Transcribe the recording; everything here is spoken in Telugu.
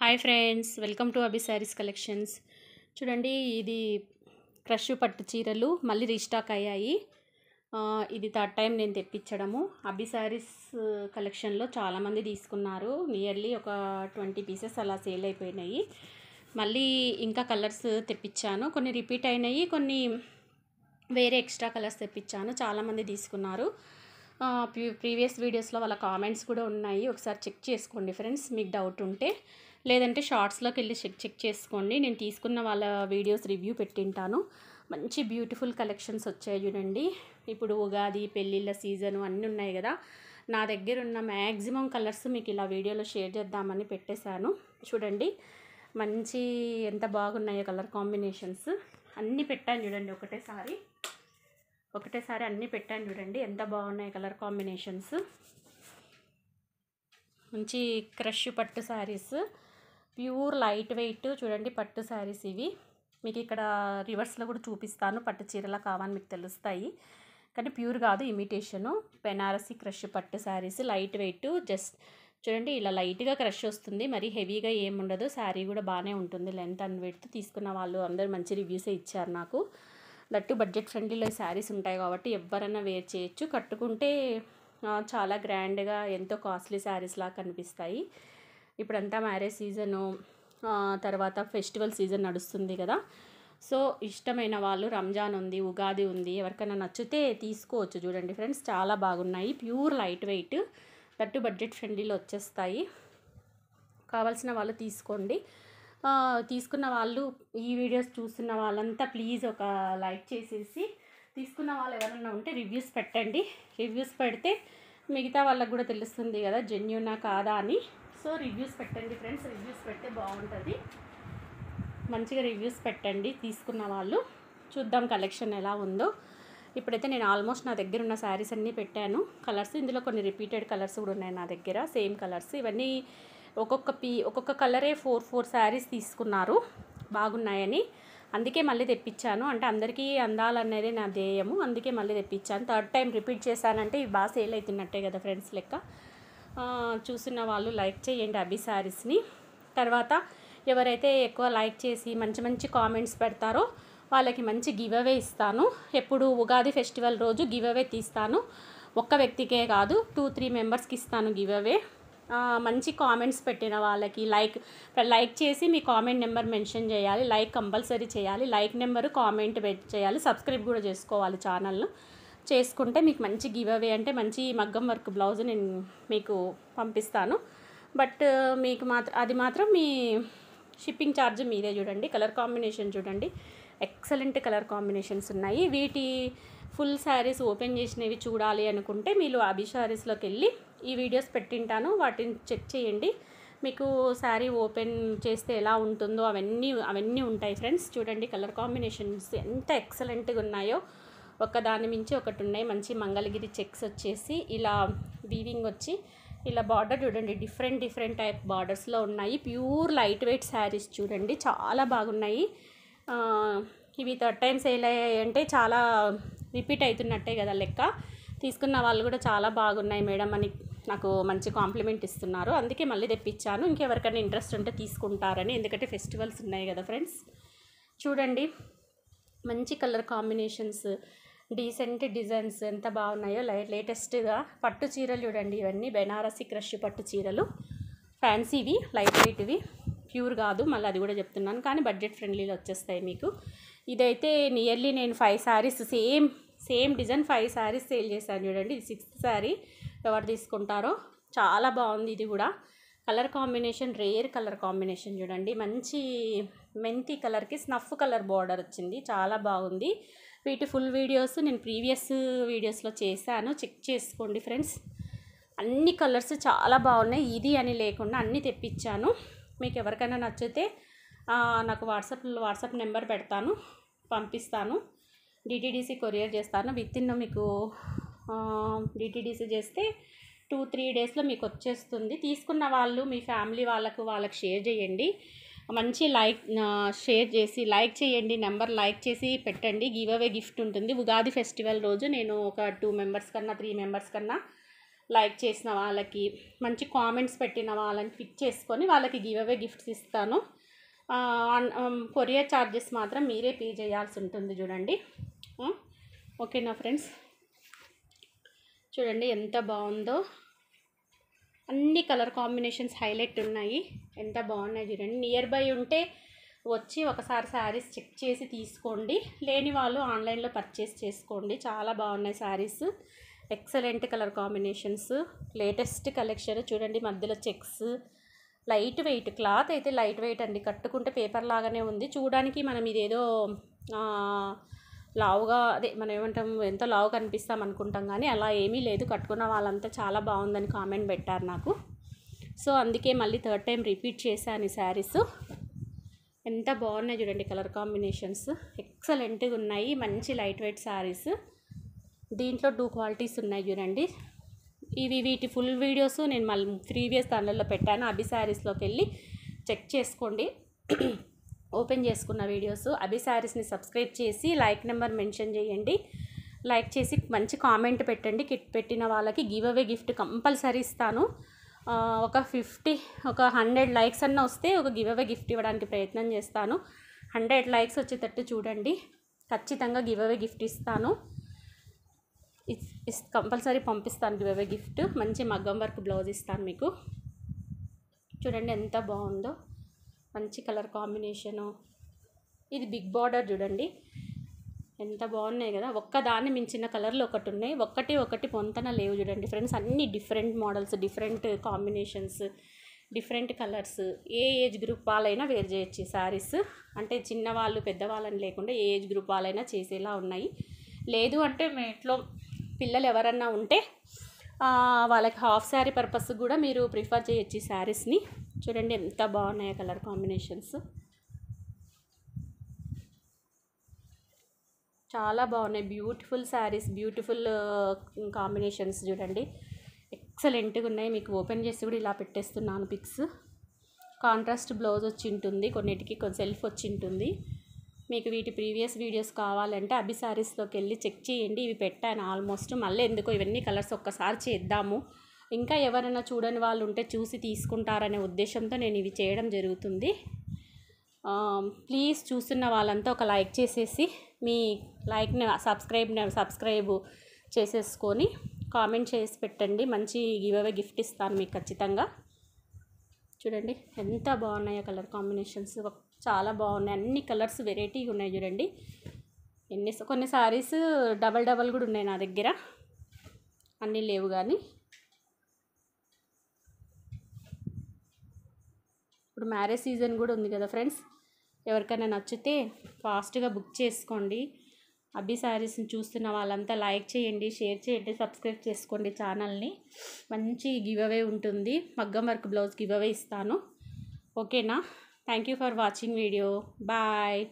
Hi friends, welcome to Abhi saris collections. చూడండి, ఇది క్రష్ పట్టు చీరలు మళ్ళీ రీస్టాక్ అయ్యాయి. ఇది థర్డ్ టైం నేను తెప్పించడము. అభి శారీస్ కలెక్షన్లో చాలామంది తీసుకున్నారు. నియర్లీ ఒక 20 పీసెస్ అలా సేల్ అయిపోయినాయి. మళ్ళీ ఇంకా కలర్స్ తెప్పించాను. కొన్ని రిపీట్ అయినాయి, కొన్ని వేరే ఎక్స్ట్రా కలర్స్ తెప్పించాను. చాలామంది తీసుకున్నారు. ప్రీవియస్ వీడియోస్లో వాళ్ళ కామెంట్స్ కూడా ఉన్నాయి. ఒకసారి చెక్ చేసుకోండి ఫ్రెండ్స్, మీకు డౌట్ ఉంటే. లేదంటే షార్ట్స్లోకి వెళ్ళి చెక్ చేసుకోండి. నేను తీసుకున్న వాళ్ళ వీడియోస్ రివ్యూ పెట్టింటాను. మంచి బ్యూటిఫుల్ కలెక్షన్స్ వచ్చాయి చూడండి. ఇప్పుడు ఉగాది, పెళ్ళిళ్ళ సీజను అన్నీ ఉన్నాయి కదా. నా దగ్గర ఉన్న మ్యాక్సిమం కలర్స్ మీకు ఇలా వీడియోలో షేర్ చేద్దామని పెట్టేశాను. చూడండి, మంచి ఎంత బాగున్నాయో కలర్ కాంబినేషన్స్. అన్నీ పెట్టాను చూడండి, ఒకటేసారి అన్నీ పెట్టాను చూడండి, ఎంత బాగున్నాయి కలర్ కాంబినేషన్స్. మంచి క్రష్ పట్టు శారీస్, ప్యూర్ లైట్ వెయిట్ చూడండి పట్టు శారీస్ ఇవి. మీకు ఇక్కడ రివర్స్లో కూడా చూపిస్తాను. పట్టు చీరలా కావాలని మీకు తెలుస్తాయి, కానీ ప్యూర్ కాదు, ఇమిటేషను. బెనారసి క్రష్ పట్టు శారీస్, లైట్ వెయిట్. జస్ట్ చూడండి, ఇలా లైట్గా క్రష్ వస్తుంది, మరీ హెవీగా ఏముండదు. శారీ కూడా బాగానే ఉంటుంది. లెంత్ అండ్ విడ్త్ తీసుకున్న వాళ్ళు అందరూ మంచి రివ్యూసే ఇచ్చారు నాకు. దట్టు బడ్జెట్ ఫ్రెండ్లీలో ఈ శారీస్ ఉంటాయి కాబట్టి ఎవరైనా వేర్ చేయొచ్చు. కట్టుకుంటే చాలా గ్రాండ్గా ఎంతో కాస్ట్లీ శారీస్ లాగా కనిపిస్తాయి. ఇప్పుడంతా మ్యారేజ్ సీజను, తర్వాత ఫెస్టివల్ సీజన్ నడుస్తుంది కదా. సో ఇష్టమైన వాళ్ళు, రంజాన్ ఉంది, ఉగాది ఉంది, ఎవరికైనా నచ్చితే తీసుకోవచ్చు. చూడండి ఫ్రెండ్స్, చాలా బాగున్నాయి. Pure light weight, that budget ఫ్రెండ్లీలో వచ్చేస్తాయి. కావాల్సిన వాళ్ళు తీసుకోండి. తీసుకున్న వాళ్ళు, ఈ వీడియోస్ చూస్తున్న వాళ్ళంతా ప్లీజ్ ఒక లైక్ చేసేసి, తీసుకున్న వాళ్ళు ఎవరైనా ఉంటే రివ్యూస్ పెట్టండి. రివ్యూస్ పెడితే మిగతా వాళ్ళకు కూడా తెలుస్తుంది కదా జెన్యూనా కాదా అని. సో రివ్యూస్ పెట్టండి ఫ్రెండ్స్, రివ్యూస్ పెడితే బాగుంటుంది. మంచిగా రివ్యూస్ పెట్టండి తీసుకున్న వాళ్ళు. చూద్దాం కలెక్షన్ ఎలా ఉందో. ఇప్పుడైతే నేను ఆల్మోస్ట్ నా దగ్గర ఉన్న శారీస్ అన్నీ పెట్టాను. కలర్స్ ఇందులో కొన్ని రిపీటెడ్ కలర్స్ కూడా ఉన్నాయి నా దగ్గర, సేమ్ కలర్స్. ఇవన్నీ ఒక్కొక్క కలరే 4 శారీస్ తీసుకున్నారు బాగున్నాయని. అందుకే మళ్ళీ తెప్పించాను. అంటే అందరికీ అందాలనేది నా ధ్యేయము, అందుకే మళ్ళీ తెప్పించాను. థర్డ్ టైం రిపీట్ చేశానంటే ఇవి బాగా సేల్ అవుతున్నట్టే కదా ఫ్రెండ్స్ లెక్క. చూసిన వాళ్ళు లైక్ చేయండి అభి శారీస్ని. తర్వాత ఎవరైతే ఎక్కువ లైక్ చేసి మంచి మంచి కామెంట్స్ పెడతారో వాళ్ళకి మంచి గివ్ అవే ఇస్తాను. ఎప్పుడు ఉగాది ఫెస్టివల్ రోజు గివ్ అవే తీస్తాను. ఒక్క వ్యక్తికే కాదు, 2-3 మెంబర్స్కి ఇస్తాను గివ్ అవే. మంచి కామెంట్స్ పెట్టిన వాళ్ళకి లైక్ చేసి మీ కామెంట్ నెంబర్ మెన్షన్ చేయాలి. లైక్ కంపల్సరీ చేయాలి. లైక్ నెంబరు, కామెంట్ చేయాలి. సబ్స్క్రైబ్ కూడా చేసుకోవాలి ఛానల్ను. చేసుకుంటే మీకు మంచి గివ్ అవే, అంటే మంచి మగ్గం వర్క్ బ్లౌజ్ నేను మీకు పంపిస్తాను. బట్ మీకు అది మాత్రం మీ షిప్పింగ్ ఛార్జ్ మీదే. చూడండి కలర్ కాంబినేషన్ చూడండి, ఎక్సలెంట్ కలర్ కాంబినేషన్స్ ఉన్నాయి. వీటి ఫుల్ శారీస్ ఓపెన్ చేసినవి చూడాలి అనుకుంటే మీరు అభి శారీస్లోకి వెళ్ళి ఈ వీడియోస్ పెట్టింటాను, వాటిని చెక్ చేయండి. మీకు శారీ ఓపెన్ చేస్తే ఎలా ఉంటుందో అవన్నీ ఉంటాయి ఫ్రెండ్స్. చూడండి కలర్ కాంబినేషన్స్ ఎంత ఎక్సలెంట్గా ఉన్నాయో, ఒకదాని మించి ఒకటి ఉన్నాయి. మంచి మంగళగిరి చెక్స్ వచ్చేసి ఇలా వీవింగ్ వచ్చి ఇలా బార్డర్ చూడండి, డిఫరెంట్ టైప్ బార్డర్స్లో ఉన్నాయి. ప్యూర్ లైట్ వెయిట్ శారీస్ చూడండి, చాలా బాగున్నాయి. ఇవి థర్డ్ టైం సేల్ అయ్యాయంటే చాలా రిపీట్ అవుతున్నట్టే కదా లెక్క. తీసుకున్న వాళ్ళు కూడా చాలా బాగున్నాయి మేడం అని నాకు మంచి కాంప్లిమెంట్ ఇస్తున్నారు. అందుకే మళ్ళీ తెప్పించాను. ఇంకెవరికైనా ఇంట్రెస్ట్ ఉంటే తీసుకుంటారని, ఎందుకంటే ఫెస్టివల్స్ ఉన్నాయి కదా ఫ్రెండ్స్. చూడండి మంచి కలర్ కాంబినేషన్స్, డీసెంట్ డిజైన్స్ ఎంత బాగున్నాయో. లేటెస్ట్గా పట్టు చీరలు చూడండి, ఇవన్నీ బెనారసి క్రష్ పట్టు చీరలు, ఫ్యాన్సీవి, లైట్ వెయిట్వి, ప్యూర్ కాదు. మళ్ళీ అది కూడా చెప్తున్నాను, కానీ బడ్జెట్ ఫ్రెండ్లీలో వచ్చేస్తాయి మీకు. ఇదైతే నియర్లీ నేను 5 saris same design 5 saris sale చేశాను చూడండి. ఇది 6th శారీ. ఎవరు తీసుకుంటారో. చాలా బాగుంది ఇది కూడా. Colour combination rare colour combination చూడండి, మంచి మెంతి కలర్కి స్నఫ్ కలర్ బార్డర్ వచ్చింది, చాలా బాగుంది. వీటి ఫుల్ వీడియోస్ నేను ప్రీవియస్ వీడియోస్లో చేశాను, చెక్ చేసుకోండి ఫ్రెండ్స్. అన్ని కలర్స్ చాలా బాగున్నాయి, ఇది అని లేకుండా అన్నీ తెప్పించాను. మీకు ఎవరికైనా నచ్చితే నాకు వాట్సాప్ నెంబర్ పెడతాను, పంపిస్తాను. డిటీడీసీ కొరియర్ చేస్తాను. వితిన్ మీకు డిటీడీసీ చేస్తే 2-3 డేస్లో మీకు వచ్చేస్తుంది. తీసుకున్న వాళ్ళు మీ ఫ్యామిలీ వాళ్ళకి షేర్ చేయండి. మంచి షేర్ చేసి లైక్ చేయండి, నెంబర్ లైక్ చేసి పెట్టండి. గివ్ అవే గిఫ్ట్ ఉంటుంది. ఉగాది ఫెస్టివల్ రోజు నేను ఒక 2 మెంబర్స్ కన్నా 3 మెంబర్స్ కన్నా లైక్ చేసిన వాళ్ళకి, మంచి కామెంట్స్ పెట్టిన వాళ్ళని పిక్ చేసుకొని వాళ్ళకి గివ్ అవే గిఫ్ట్స్ ఇస్తాను. కొరియర్ ఛార్జెస్ మాత్రం మీరే పే చేయాల్సి ఉంటుంది చూడండి. ఓకేనా ఫ్రెండ్స్, చూడండి ఎంత బాగుందో. అన్ని కలర్ కాంబినేషన్స్ హైలైట్ ఉన్నాయి, ఎంత బాగున్నాయి చూడండి. నియర్ బై ఉంటే వచ్చి ఒకసారి శారీస్ చెక్ చేసి తీసుకోండి, లేని వాళ్ళు ఆన్లైన్లో పర్చేస్ చేసుకోండి. చాలా బాగున్నాయి saris, excellent colour combinations, latest collection. చూడండి మధ్యలో చెక్స్, లైట్ వెయిట్ క్లాత్ అయితే లైట్ వెయిట్ అండి, కట్టుకుంటే పేపర్ లాగానే ఉంది. చూడడానికి మనం ఇదేదో లావుగా, అదే మనం ఏమంటాం, ఎంతో లావు కనిపిస్తాం అనుకుంటాం, కానీ అలా ఏమీ లేదు. కట్టుకున్న వాళ్ళంతా చాలా బాగుందని కామెంట్ పెట్టారు నాకు. సో అందుకే మళ్ళీ థర్డ్ టైం రిపీట్ చేశాను ఈ శారీస్. ఎంత బాగున్నాయి చూడండి, కలర్ కాంబినేషన్స్ ఎక్సలెంట్గా ఉన్నాయి. మంచి లైట్ వెయిట్ శారీస్, దీంట్లో 2 క్వాలిటీస్ ఉన్నాయి చూడండి. వీటి ఫుల్ వీడియోస్ నేను మళ్ళీ ప్రీవియస్ దానిలో పెట్టాను. అభి శారీస్లోకి వెళ్ళి చెక్ చేసుకోండి, ఓపెన్ చేసుకున్న వీడియోస్. అభి శారీస్ని సబ్స్క్రైబ్ చేసి లైక్ నెంబర్ మెన్షన్ చేయండి, లైక్ చేసి మంచి కామెంట్ పెట్టండి. కిట్ పెట్టిన వాళ్ళకి గివ్ అవే గిఫ్ట్ కంపల్సరీ ఇస్తాను. ఒక 100 లైక్స్ అన్న వస్తే ఒక గివ్ అవే గిఫ్ట్ ఇవ్వడానికి ప్రయత్నం చేస్తాను. 100 లైక్స్ వచ్చేటట్టు చూడండి, ఖచ్చితంగా గివ్ అవే గిఫ్ట్ ఇస్తాను. కంపల్సరీ పంపిస్తాను గివ్ అవే గిఫ్ట్. మంచి మగ్గం వర్క్ బ్లౌజ్ ఇస్తాను మీకు. చూడండి ఎంత బాగుందో, మంచి కలర్ కాంబినేషను. ఇది బిగ్ బార్డర్ చూడండి, ఎంత బాగున్నాయి కదా. ఒక్కదాన్ని మించిన కలర్లు ఒకటి ఉన్నాయి, ఒకటి పొంతన లేవు చూడండి ఫ్రెండ్స్. అన్ని different models, different combinations, different colours. ఏ ఏజ్ గ్రూప్ వాళ్ళైనా వేర్ చేయొచ్చు ఈ శారీస్. అంటే చిన్నవాళ్ళు పెద్దవాళ్ళని లేకుండా ఏ ఏజ్ గ్రూప్ వాళ్ళైనా చేసేలా ఉన్నాయి. లేదు అంటే మీ ఇంట్లో పిల్లలు ఎవరన్నా ఉంటే వాళ్ళకి హాఫ్ శారీ పర్పస్ కూడా మీరు ప్రిఫర్ చేయొచ్చు ఈ శారీస్ని. చూడండి ఎంత బాగున్నాయో కలర్ కాంబినేషన్స్, చాలా బాగున్నాయి. బ్యూటిఫుల్ శారీస్, బ్యూటిఫుల్ కాంబినేషన్స్ చూడండి, ఎక్సలెంట్గా ఉన్నాయి. మీకు ఓపెన్ చేసి కూడా ఇలా పెట్టేస్తున్నాను పిక్స్. కాంట్రాస్ట్ బ్లౌజ్ వచ్చి ఉంటుంది, కొన్నిటికి సెల్ఫ్ వచ్చి ఉంటుంది. మీకు వీటి ప్రీవియస్ వీడియోస్ కావాలంటే అభి శారీస్లోకి వెళ్ళి చెక్ చేయండి. ఇవి పెట్టాను ఆల్మోస్ట్, మళ్ళీ ఎందుకో ఇవన్నీ కలర్స్ ఒక్కసారి చేద్దాము, ఇంకా ఎవరైనా చూడని వాళ్ళు ఉంటే చూసి తీసుకుంటారనే ఉద్దేశంతో నేను ఇవి చేయడం జరుగుతుంది. ప్లీజ్ చూస్తున్న వాళ్ళంతా ఒక లైక్ చేసేసి మీ లైక్ని సబ్స్క్రైబ్ చేసేసుకొని కామెంట్ చేసి పెట్టండి. మంచి గివ్ అవే గిఫ్ట్ ఇస్తాను మీకు ఖచ్చితంగా. చూడండి ఎంత బాగున్నాయో కలర్ కాంబినేషన్స్, చాలా బాగున్నాయి. అన్ని కలర్స్ వెరైటీగా ఉన్నాయి చూడండి. కొన్ని సారీస్ డబల్ కూడా ఉన్నాయి నా దగ్గర, అన్నీ లేవు కానీ. ఇప్పుడు మ్యారేజ్ సీజన్ కూడా ఉంది కదా ఫ్రెండ్స్, ఎవరికైనా నచ్చితే ఫాస్ట్గా బుక్ చేసుకోండి. అభి శారీస్ని చూస్తున్న వాళ్ళంతా లైక్ చేయండి, షేర్ చేయండి, సబ్స్క్రైబ్ చేసుకోండి ఛానల్ని. మంచి గివ్ అవే ఉంటుంది, మగ్గం వర్క్ బ్లౌజ్ గివ్ అవే ఇస్తాను. ఓకేనా? Thank you for watching video. Bye.